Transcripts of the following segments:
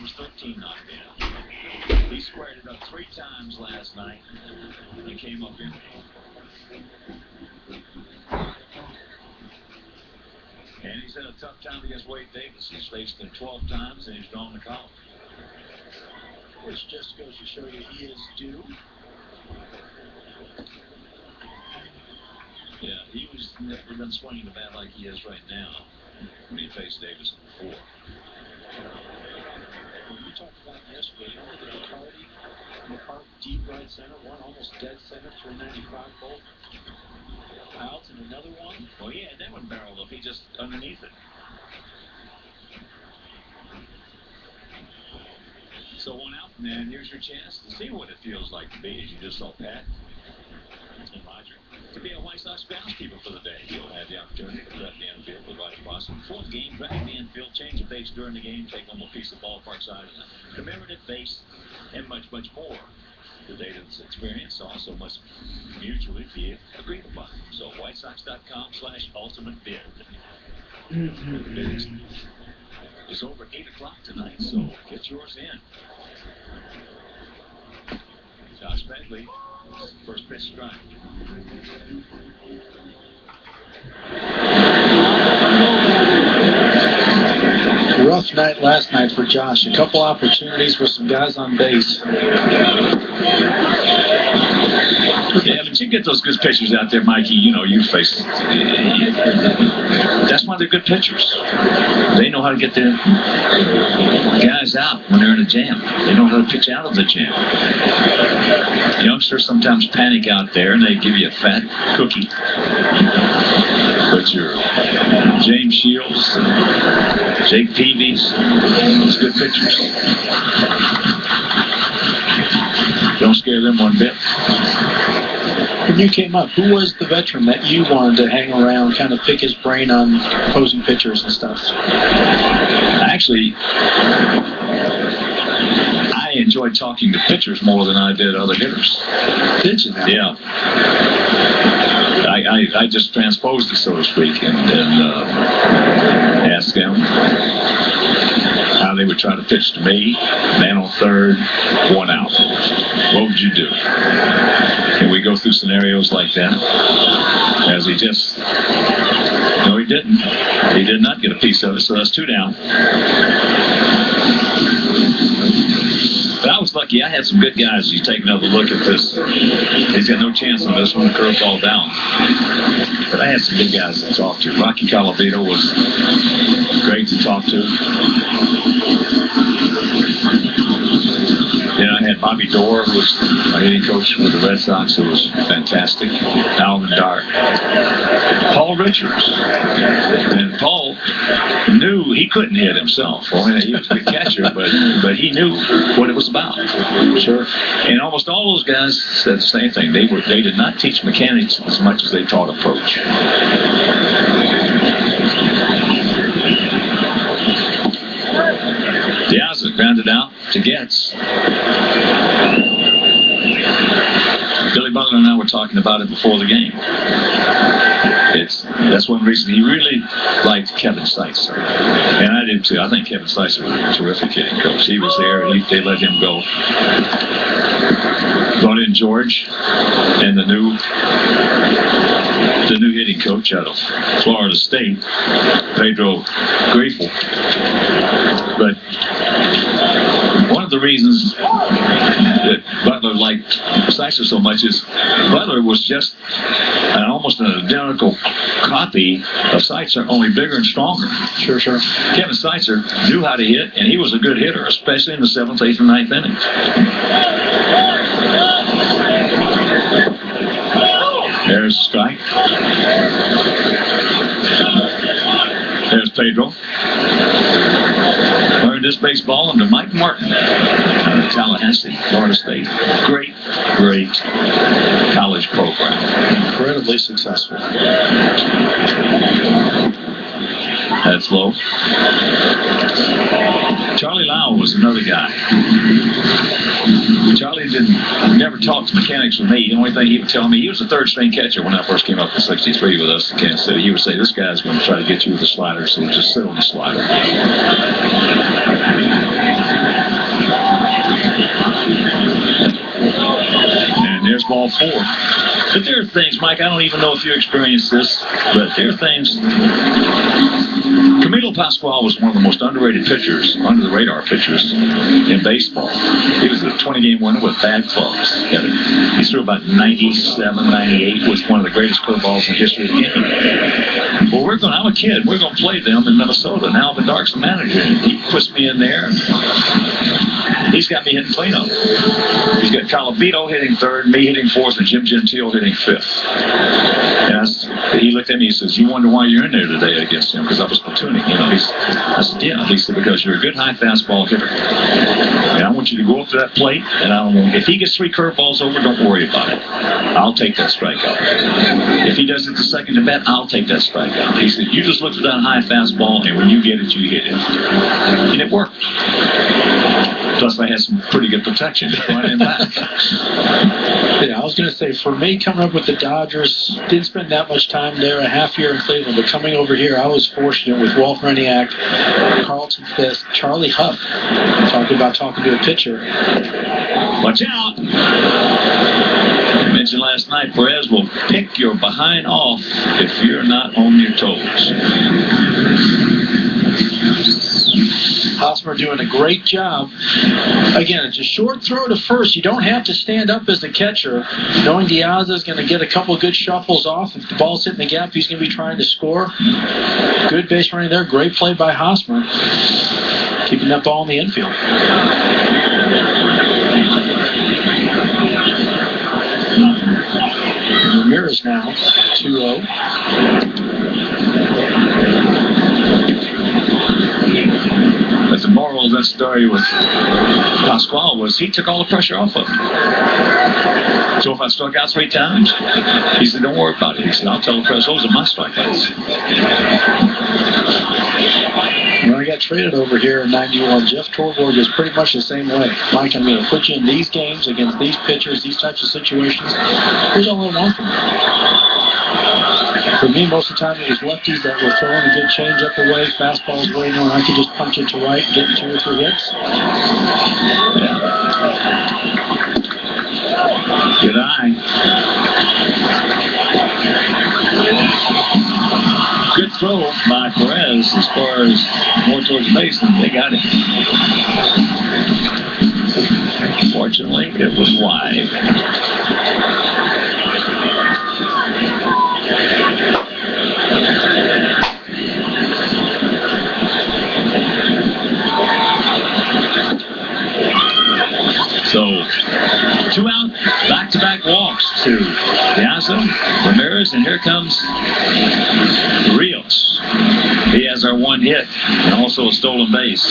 was 13 knocked in. He squared it up 3 times last night and came up in. And he's had a tough time against Wade Davis. He's faced him 12 times and he's drawn the column. Which just goes to show you he is due. Yeah, he was never been swinging the bat like he is right now when he faced Davis before. When we talked about yesterday, remember the McCarty deep right center, one almost dead center, 395 volt. Out and another one. Oh yeah, that one barreled up. He just underneath it. So 1 out, and here's your chance to see what it feels like to be, as you just saw Pat and Roger, to be a White Sox groundskeeper for the day. You'll have the opportunity to threaten the infield with Roger Boston. Before the game, threaten the infield, change of base during the game, take home a piece of ballpark side, commemorative base, and much, much more. The data's experience also must mutually be agreed upon. So WhiteSox.com/ultimate bid. It's over 8 o'clock tonight, so get yours in. Josh Bagley, first pitch strike. Rough night last night for Josh. A couple opportunities with some guys on base. Yeah, but you get those good pitchers out there, Mikey. You know, you face. That's why they're good pitchers. They know how to get their guys out when they're in a jam. They know how to pitch out of the jam. Youngsters sometimes panic out there and they give you a fat cookie. But your James Shields, Jake Peavy's, those good pitchers. Don't scare them one bit. When you came up, who was the veteran that you wanted to hang around, kind of pick his brain on opposing pitchers and stuff? Actually, I enjoyed talking to pitchers more than I did other hitters. Did you? Yeah. I just transposed it, so to speak, and asked them how they would try to pitch to me. Man on third, 1 out. What would you do? And we go through scenarios like that. As he just, no, he didn't. He did not get a piece of it, so that's 2 down. But I was lucky. I had some good guys. You take another look at this. He's got no chance on this one. The curveball down. But I had some good guys to talk to. Rocky Colavito was great to talk to. Then I had Bobby Dorr, who was my hitting coach with the Red Sox, who was fantastic. Alvin Dart. Paul Richards. And Paul knew he couldn't hit himself. I mean, he was a good catcher, but he knew what it was about. Sure. And almost all those guys said the same thing. They did not teach mechanics as much as they taught approach. Diaz grounded out to Getz. Billy Butler and I were talking about it before the game. That's one reason he really liked Kevin Seitzer. And I did too. I think Kevin Seitzer was a terrific hitting coach. He was there, and they let him go. Brought in George and the new hitting coach out of Florida State, Pedro Grifol. But one of the reasons that Butler liked Seitzer so much is Butler was just almost an identical copy of Seitzer, only bigger and stronger. Sure. Kevin Seitzer knew how to hit, and he was a good hitter, especially in the 7th, 8th, and 9th innings. There's a strike. There's Pedro. Learned this baseball under Mike Martin out of Tallahassee, Florida State. Great college program. Incredibly successful. That's low. Charlie Lau was another guy. Charlie never talked mechanics with me. The only thing he would tell me, he was a third-string catcher when I first came up in '63 with us in Kansas City. He would say, this guy's going to try to get you with a slider, so just sit on the slider. it's ball 4. But there are things, Mike, I don't even know if you experienced this, but there are things. Camilo Pascual was one of the most underrated pitchers, under-the-radar pitchers in baseball. He was a 20-game winner with bad clubs. He threw about 97, 98, was one of the greatest curveballs in history of the game. Well, I'm a kid. We're going to play them in Minnesota. And Alvin Dark's the manager. He puts me in there. He's got me hitting cleanup. He's got Calavito hitting third, me hitting fourth, and Jim Gentile hitting fifth. And he looked at me and says, "You wonder why you're in there today against him?" Because I was platooning. I said, "Yeah." He said, "Because you're a good high fastball hitter. And I want you to go up to that plate, and if he gets 3 curveballs over, don't worry about it. I'll take that strikeout. If he does it the second at bat, I'll take that strikeout." He said, "You just look for that high fastball, and when you get it, you hit it." And it worked. Plus, I had some pretty good protection right in back. Yeah, I was going to say, for me, coming up with the Dodgers, didn't spend that much time there, a half year in Cleveland, but coming over here, I was fortunate with Walt Reniak, Carlton Fisk, Charlie Huff, talking to a pitcher. Watch out! I mentioned last night, Perez will pick your behind off if you're not on your toes. Hosmer doing a great job. Again, it's a short throw to first. You don't have to stand up as the catcher. Knowing Diaz is going to get a couple good shuffles off. If the ball's hitting the gap, he's going to be trying to score. Good base running there. Great play by Hosmer. Keeping that ball in the infield. Ramirez now, 2-0. But the moral of that story with Pascual was he took all the pressure off of him. So if I struck out 3 times, he said, "Don't worry about it." He said, "I'll tell the press, those are my strikeouts." When I got traded over here in 91, Jeff Torborg was pretty much the same way. "Mike, I'm going to put you in these games against these pitchers, these types of situations. Here's all I want from you." For me, most of the time it was lefties that were throwing a good change-up away, fastballs waiting on. I could just punch it to right, get 2 or 3 hits. Yeah. Good eye. Good throw by Perez as far as more towards base, and they got it. Fortunately, it was wide. So, 2 out, back-to-back walks to Piazza, Ramirez, and here comes Rios. He has our 1 hit and also a stolen base.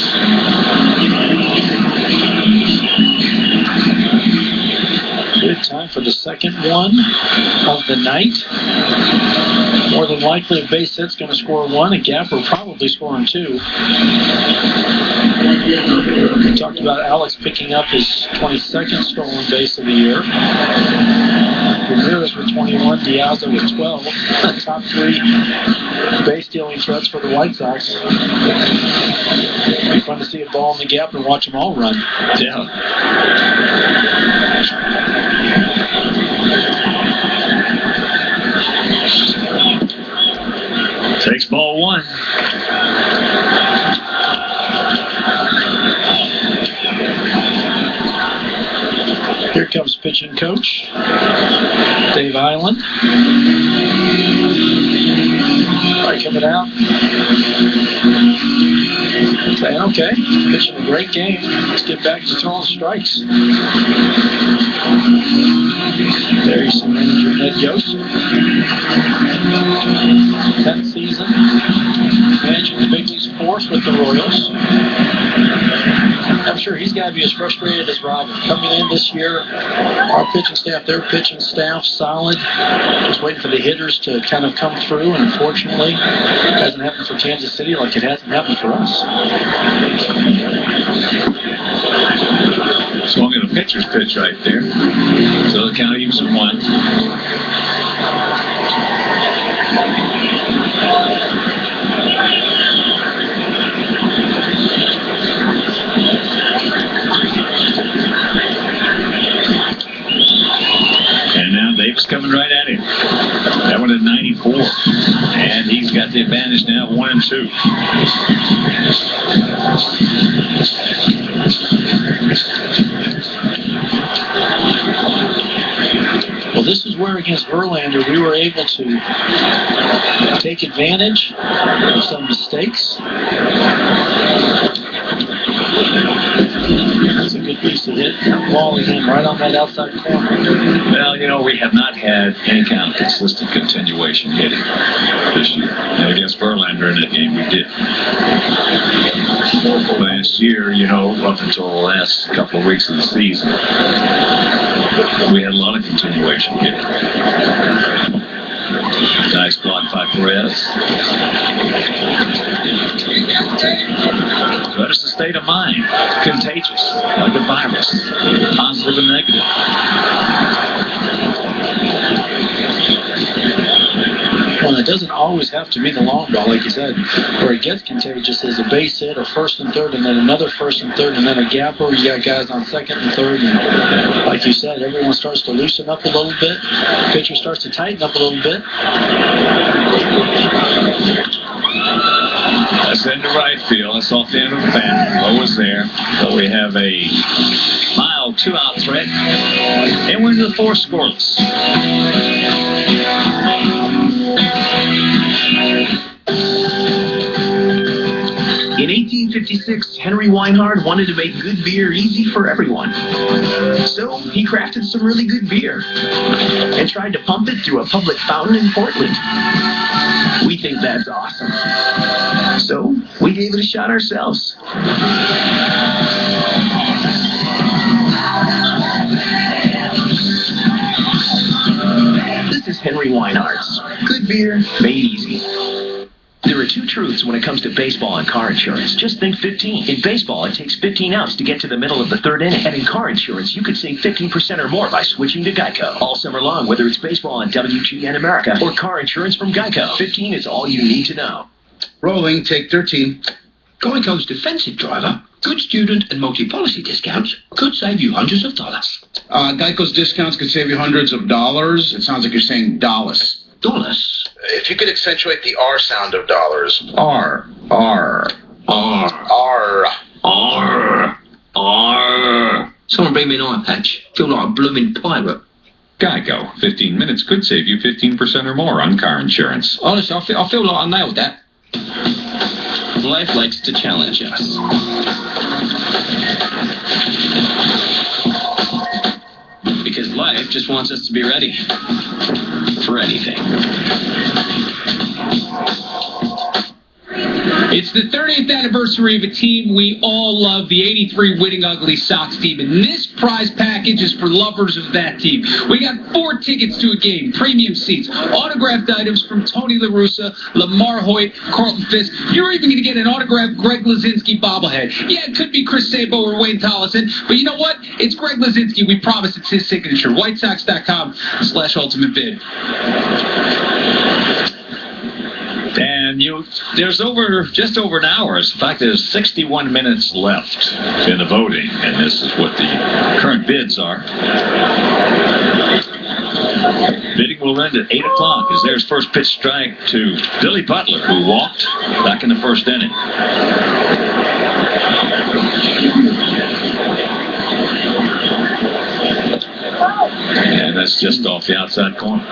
Good time for the second one of the night. More than likely, a base hit's going to score 1. A gapper probably scoring 2. We talked about Alex picking up his 22nd stolen base of the year. Ramirez with 21, Diaz with 12. Top 3 base stealing threats for the White Sox. It'll be fun to see a ball in the gap and watch them all run. Yeah. Takes ball 1. Here comes pitching coach Dave Island. Right, coming out. Saying, "Okay, pitching a great game. Let's get back to throwing strikes." There you see manager Ned Yost. 10th season. Managing the big leagues 4th with the Royals. I'm sure he's got to be as frustrated as Robin. Coming in this year, our pitching staff, their pitching staff, solid. Just waiting for the hitters to kind of come through, and unfortunately, it hasn't happened for Kansas City like it hasn't happened for us. Swung at a pitcher's pitch right there. So the count evens at 1. Sox coming right at him. That one at 94. And he's got the advantage now, 1-2. Well, this is where against Verlander we were able to take advantage of some mistakes. That's a good piece of hit. Ball again right on that outside corner. Well, you know, we have not had any kind of consistent continuation hitting this year. And against Verlander in that game, we did. Last year, you know, up until the last couple of weeks of the season, we had a lot of continuation hitting. Nice block by Perez. But it's a state of mind. Contagious, like a virus. Positive and negative. Well, it doesn't always have to be the long ball, like you said. Where it gets contagious is a base hit, a first and third, and then another first and third, and then a gapper. You got guys on second and third, and like you said, everyone starts to loosen up a little bit. Pitcher starts to tighten up a little bit. That's into right field. That's off the end of the bat. Low is there. So we have a mild 2-out threat. And we're into the fourth scoreless. In 1856, Henry Weinhard wanted to make good beer easy for everyone. So he crafted some really good beer and tried to pump it through a public fountain in Portland. We think that's awesome. So we gave it a shot ourselves. This is Henry Weinhard's. Good beer made easy. There are two truths when it comes to baseball and car insurance. Just think 15. In baseball, it takes 15 outs to get to the middle of the third inning. And in car insurance, you could save 15% or more by switching to Geico. All summer long, whether it's baseball on WGN America or car insurance from Geico. 15 is all you need to know. Rolling, take 13. Geico's defensive driver, good student and multi-policy discounts could save you hundreds of dollars. Geico's discounts could save you hundreds of dollars. It sounds like you're saying dollars. Dollars? If you could accentuate the R sound of dollars. R. Someone bring me an eye patch. Feel like a blooming pirate. Geico. 15 minutes could save you 15% or more on car insurance. Honestly, I feel like I nailed that. Life likes to challenge us. Because life just wants us to be ready. For anything. It's the 30th anniversary of a team we all love, the 83 Winning Ugly Sox team, and this prize package is for lovers of that team. We got 4 tickets to a game, premium seats, autographed items from Tony La Russa, Lamar Hoyt, Carlton Fisk. You're even going to get an autographed Greg Lazinski bobblehead. Yeah, it could be Chris Sabo or Wayne Tollison, but you know what? It's Greg Lazinski. We promise it's his signature. WhiteSox.com/ultimate bid. And there's just over an hour. In fact, there's 61 minutes left in the voting, and this is what the current bids are. Bidding will end at 8 o'clock as there's first pitch strike to Billy Butler, who walked back in the first inning. And that's just off the outside corner.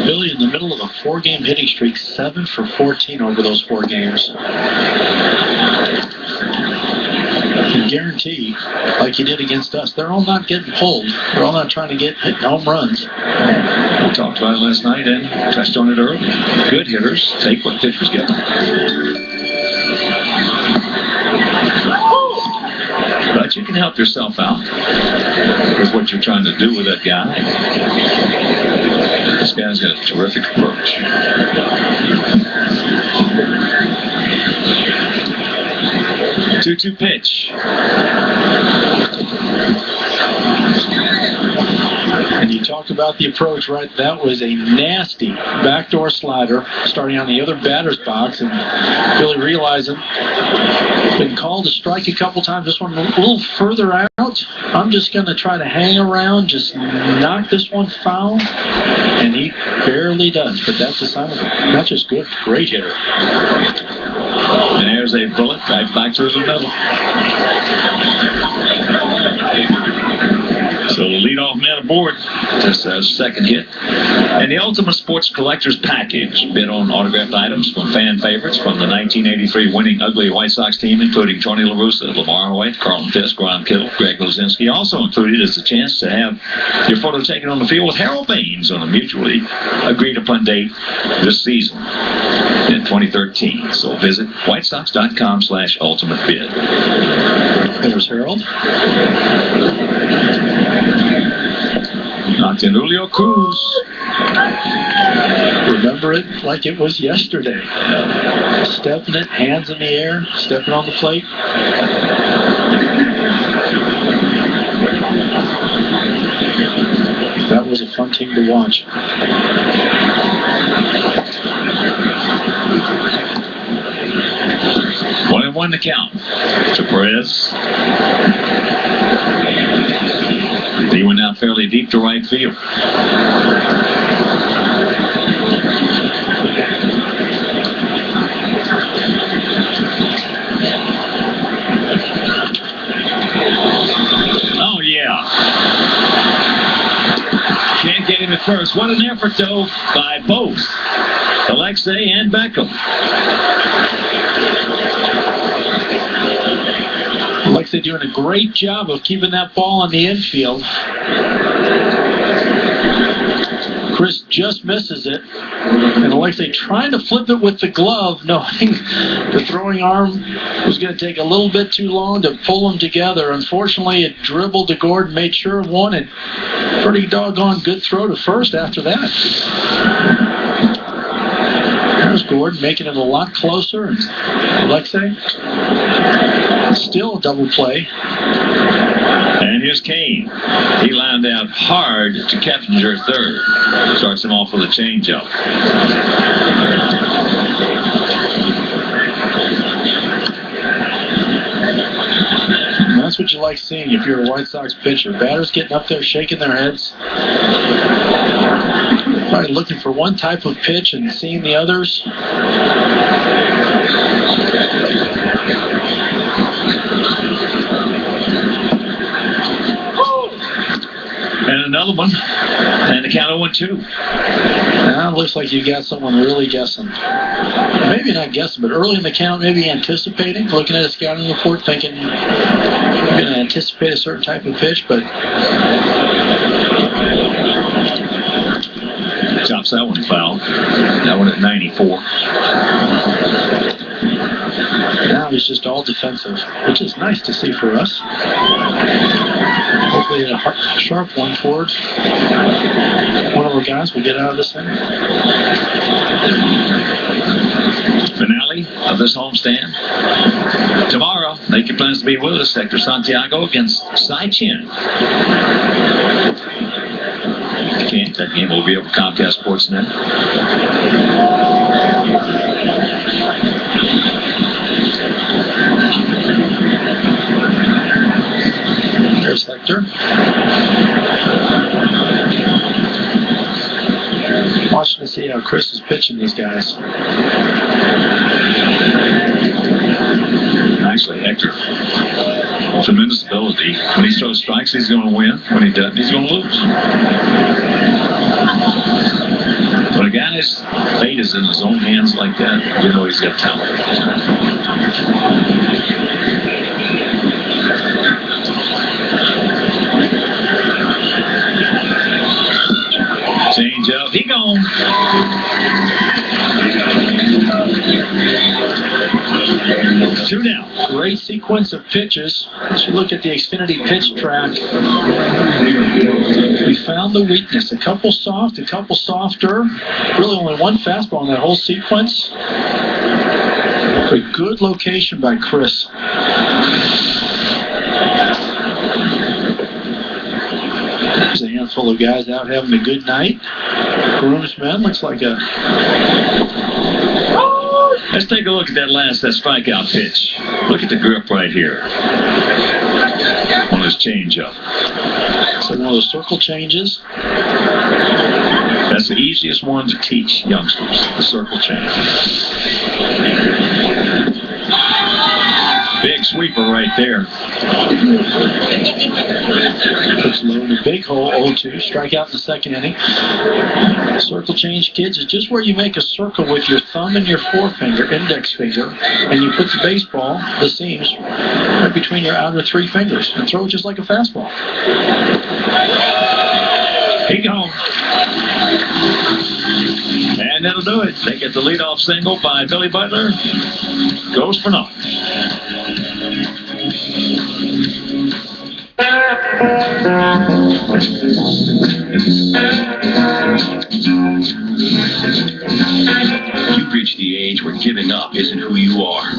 Billy in the middle of a 4-game hitting streak, 7 for 14 over those 4 games. I can guarantee, like he did against us, they're all not getting pulled. They're all not trying to get hit home runs. We talked about it last night and touched on it earlier. Good hitters take what pitchers get them. But you can help yourself out with what you're trying to do with that guy. This guy's got a terrific approach. 2-2 pitch. And you talk talked about the approach, right? That was a nasty backdoor slider starting on the other batter's box, and Billy realizing been called to strike a couple times. This one a little further out. I'm just going to try to hang around, just knock this one foul, and he barely does. But that's a sign of not just good, great hitter. And there's a bullet right back through the middle. So the leadoff man aboard. This second hit. And the Ultimate Sports Collector's Package. Bid on autographed items from fan favorites from the 1983 winning ugly White Sox team, including Tony La Russa, Lamar Hoyt, Carlton Fisk, Ron Kittle, Greg Luzinski. Also included is a chance to have your photo taken on the field with Harold Baines on a mutually agreed upon date this season in 2013. So visit whitesox.com/ultimate bid. There's Harold. Knocked in Julio Cruz. Remember it like it was yesterday. Stepping it, hands in the air, stepping on the plate. That was a fun team to watch. One and one to count to Perez. He went out fairly deep to right field. Oh, yeah. Can't get him at first. What an effort, though, by both Alexei and Beckham. Alexei doing a great job of keeping that ball on the infield. Chris just misses it. And Alexei trying to flip it with the glove, knowing the throwing arm was going to take a little bit too long to pull them together. Unfortunately, it dribbled to Gordon, made sure of one, and pretty doggone good throw to first after that. There's Gordon making it a lot closer. And Alexei still a double play. And here's Kane. He lined out hard to Keppinger third. Starts him off with a changeup. And that's what you like seeing if you're a White Sox pitcher. Batters getting up there, shaking their heads. Probably looking for one type of pitch and seeing the others. And another one. And the count of 1-2. Now it looks like you got someone really guessing. Maybe not guessing, but early in the count, maybe anticipating, looking at a scouting report, thinking you're going to anticipate a certain type of pitch, but chops that one foul. That one at 94. now he's just all defensive, which is nice to see for us. Hopefully a sharp one forward. One of our guys will get out of this thing. Finale of this homestand. Tomorrow, make your plans to be with us. Hector Santiago against Cy Chen. That game will be over Comcast Sportsnet. There's Hector. Watching to see how Chris is pitching these guys. Actually, Hector, tremendous ability. When he throws strikes, he's going to win. When he doesn't, he's going to lose. But a guy's fate is in his own hands like that, you know he's got talent. Change up. He gone. Two down. Great sequence of pitches. As you look at the Xfinity pitch track, we found the weakness. A couple soft, a couple softer. Really only one fastball in that whole sequence. A good location by Chris. There's the handful of guys out having a good night. Groomsmen looks like a... Let's take a look at that strikeout pitch. Look at the grip right here on his changeup. So one of those circle changes. That's the easiest one to teach youngsters, the circle change. Big sweeper right there. Puts low in the big hole, 0-2. Strikeout in the second inning. Circle change, kids, is just where you make a circle with your thumb and your forefinger, index finger, and you put the baseball, the seams, right between your outer three fingers, and throw it just like a fastball. He gone. And that'll do it. They get the leadoff single by Billy Butler. Goes for naught. You've reached the age where giving up isn't who you are.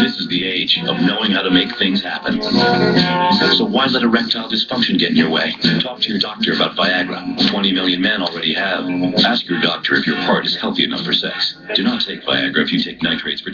This is the age of knowing how to make things happen. So why let erectile dysfunction get in your way? Talk to your doctor about Viagra. 20 million men already have. Ask your doctor if your part is healthy enough for sex. Do not take Viagra if you take nitrates for